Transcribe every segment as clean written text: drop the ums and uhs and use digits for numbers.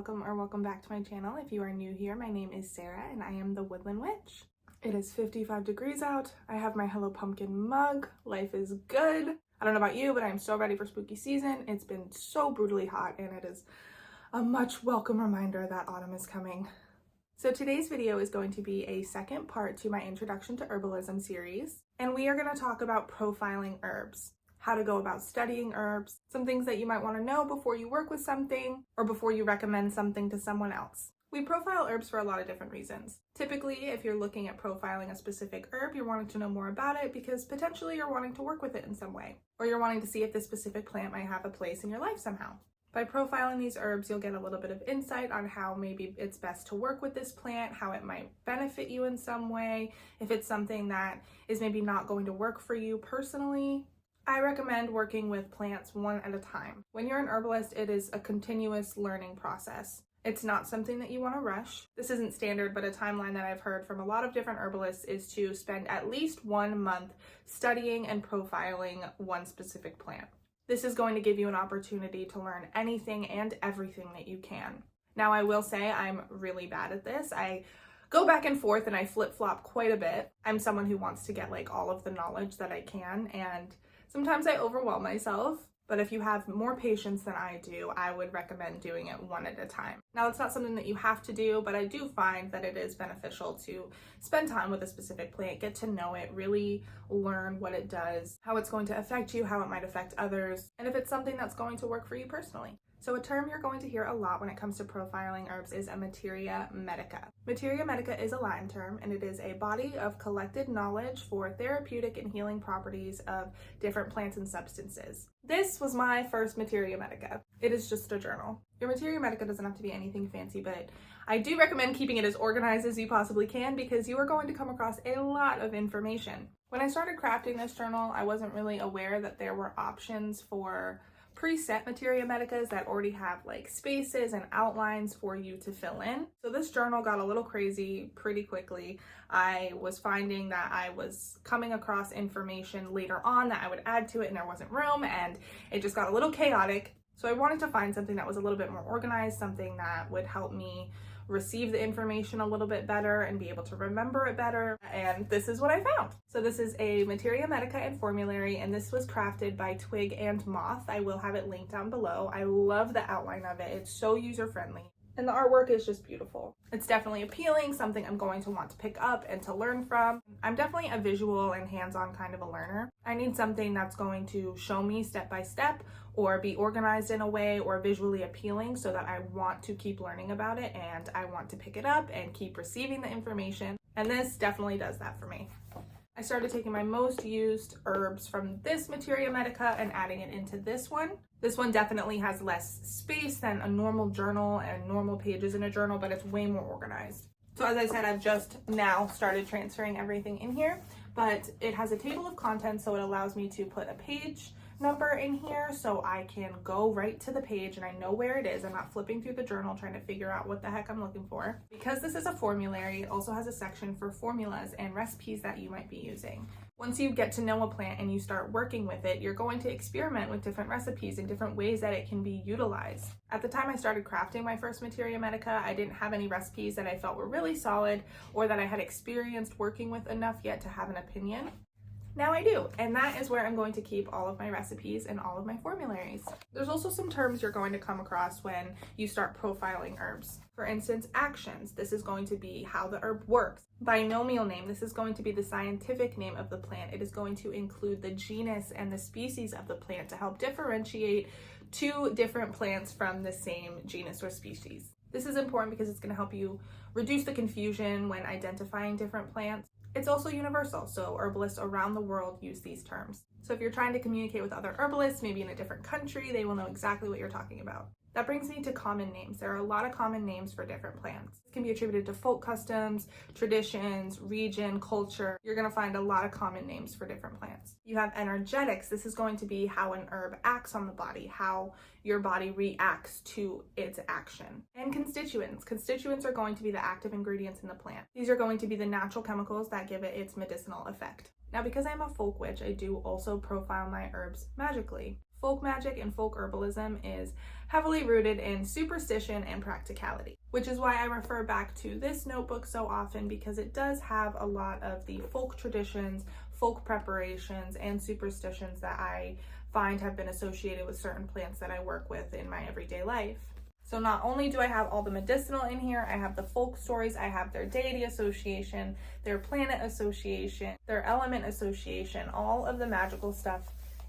welcome or welcome back to my channel. If you are new here, my name is Sarah and I am the Woodland Witch. It is 55 degrees out. I have my Hello Pumpkin mug. Life is good. I don't know about you, but I'm so ready for spooky season. It's been so brutally hot and it is a much welcome reminder that autumn is coming. So today's video is going to be a second part to my Introduction to Herbalism series, and we are going to talk about profiling herbs. How to go about studying herbs, some things that you might want to know before you work with something or before you recommend something to someone else. We profile herbs for a lot of different reasons. Typically, if you're looking at profiling a specific herb, you're wanting to know more about it because potentially you're wanting to work with it in some way, or you're wanting to see if this specific plant might have a place in your life somehow. By profiling these herbs, you'll get a little bit of insight on how maybe it's best to work with this plant, how it might benefit you in some way, if it's something that is maybe not going to work for you personally. I recommend working with plants one at a time. When you're an herbalist, it is a continuous learning process. It's not something that you want to rush. This isn't standard, but a timeline that I've heard from a lot of different herbalists is to spend at least 1 month studying and profiling one specific plant. This is going to give you an opportunity to learn anything and everything that you can. Now, I will say I'm really bad at this. I go back and forth and I flip-flop quite a bit. I'm someone who wants to get like all of the knowledge that I can, and sometimes I overwhelm myself, but if you have more patience than I do, I would recommend doing it one at a time. Now, it's not something that you have to do, but I do find that it is beneficial to spend time with a specific plant, get to know it, really learn what it does, how it's going to affect you, how it might affect others, and if it's something that's going to work for you personally. So a term you're going to hear a lot when it comes to profiling herbs is a Materia Medica. Materia Medica is a Latin term, and it is a body of collected knowledge for therapeutic and healing properties of different plants and substances. This was my first Materia Medica. It is just a journal. Your Materia Medica doesn't have to be anything fancy, but I do recommend keeping it as organized as you possibly can because you are going to come across a lot of information. When I started crafting this journal, I wasn't really aware that there were options for preset Materia Medicas that already have like spaces and outlines for you to fill in. So this journal got a little crazy pretty quickly. I was finding that I was coming across information later on that I would add to it and there wasn't room, and it just got a little chaotic. So I wanted to find something that was a little bit more organized, something that would help me receive the information a little bit better and be able to remember it better, and this is what I found. So this is a Materia Medica and formulary, and this was crafted by Twig and Moth. I will have it linked down below. I love the outline of it. It's so user-friendly, and the artwork is just beautiful. It's definitely appealing, something I'm going to want to pick up and to learn from. I'm definitely a visual and hands-on kind of a learner. I need something that's going to show me step by step or be organized in a way or visually appealing so that I want to keep learning about it and I want to pick it up and keep receiving the information. And this definitely does that for me. I started taking my most used herbs from this Materia Medica and adding it into this one. This one definitely has less space than a normal journal and normal pages in a journal, but it's way more organized. So as I said, I've just now started transferring everything in here, but it has a table of contents, so it allows me to put a page number in here so I can go right to the page and I know where it is. I'm not flipping through the journal trying to figure out what the heck I'm looking for. Because this is a formulary, it also has a section for formulas and recipes that you might be using. Once you get to know a plant and you start working with it, you're going to experiment with different recipes and different ways that it can be utilized. At the time I started crafting my first Materia Medica, I didn't have any recipes that I felt were really solid or that I had experienced working with enough yet to have an opinion. Now I do, and that is where I'm going to keep all of my recipes and all of my formularies. There's also some terms you're going to come across when you start profiling herbs. For instance, actions. This is going to be how the herb works. Binomial name. This is going to be the scientific name of the plant. It is going to include the genus and the species of the plant to help differentiate two different plants from the same genus or species. This is important because it's going to help you reduce the confusion when identifying different plants. It's also universal, so herbalists around the world use these terms. So if you're trying to communicate with other herbalists, maybe in a different country, they will know exactly what you're talking about. That brings me to common names. There are a lot of common names for different plants. It can be attributed to folk customs, traditions, region, culture. You're going to find a lot of common names for different plants. You have energetics. This is going to be how an herb acts on the body, how your body reacts to its action. And constituents. Constituents are going to be the active ingredients in the plant. These are going to be the natural chemicals that give it its medicinal effect. Now, because I'm a folk witch, I do also profile my herbs magically. Folk magic and folk herbalism is heavily rooted in superstition and practicality, which is why I refer back to this notebook so often, because it does have a lot of the folk traditions, folk preparations, and superstitions that I find have been associated with certain plants that I work with in my everyday life. So not only do I have all the medicinal in here, I have the folk stories, I have their deity association, their planet association, their element association, all of the magical stuff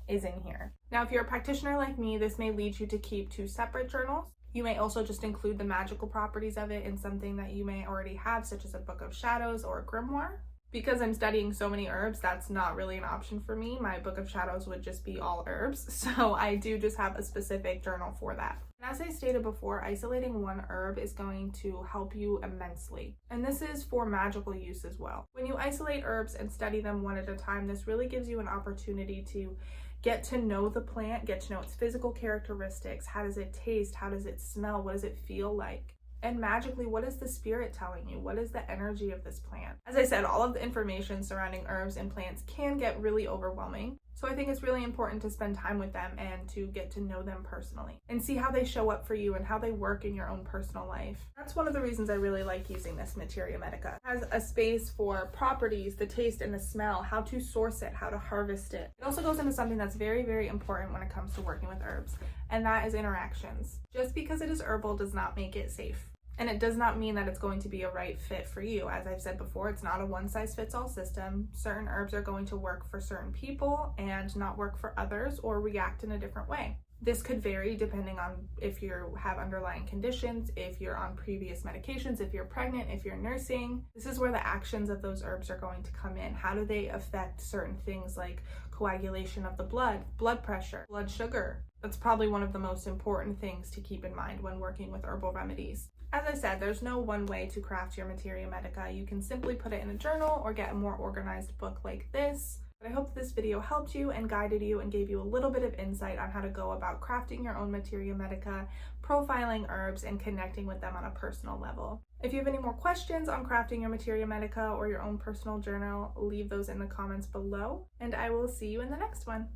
is in here. Now, if you're a practitioner like me, this may lead you to keep 2 separate journals. You may also just include the magical properties of it in something that you may already have, such as a book of shadows or a grimoire. Because I'm studying so many herbs, that's not really an option for me. My book of shadows would just be all herbs. So I do just have a specific journal for that. And as I stated before, isolating one herb is going to help you immensely. And this is for magical use as well. When you isolate herbs and study them one at a time, this really gives you an opportunity to get to know the plant, get to know its physical characteristics. How does it taste? How does it smell? What does it feel like? And magically, what is the spirit telling you? What is the energy of this plant? As I said, all of the information surrounding herbs and plants can get really overwhelming. So I think it's really important to spend time with them and to get to know them personally and see how they show up for you and how they work in your own personal life. That's one of the reasons I really like using this Materia Medica. It has a space for properties, the taste and the smell, how to source it, how to harvest it. It also goes into something that's very, very important when it comes to working with herbs, and that is interactions. Just because it is herbal does not make it safe. And it does not mean that it's going to be a right fit for you. As I've said before, it's not a one-size-fits-all system. Certain herbs are going to work for certain people and not work for others, or react in a different way. This could vary depending on if you have underlying conditions, if you're on previous medications, if you're pregnant, if you're nursing. This is where the actions of those herbs are going to come in. How do they affect certain things like coagulation of the blood, blood pressure, blood sugar? That's probably one of the most important things to keep in mind when working with herbal remedies. As I said, there's no one way to craft your Materia Medica. You can simply put it in a journal or get a more organized book like this. But I hope this video helped you and guided you and gave you a little bit of insight on how to go about crafting your own Materia Medica, profiling herbs, and connecting with them on a personal level. If you have any more questions on crafting your Materia Medica or your own personal journal, leave those in the comments below, and I will see you in the next one.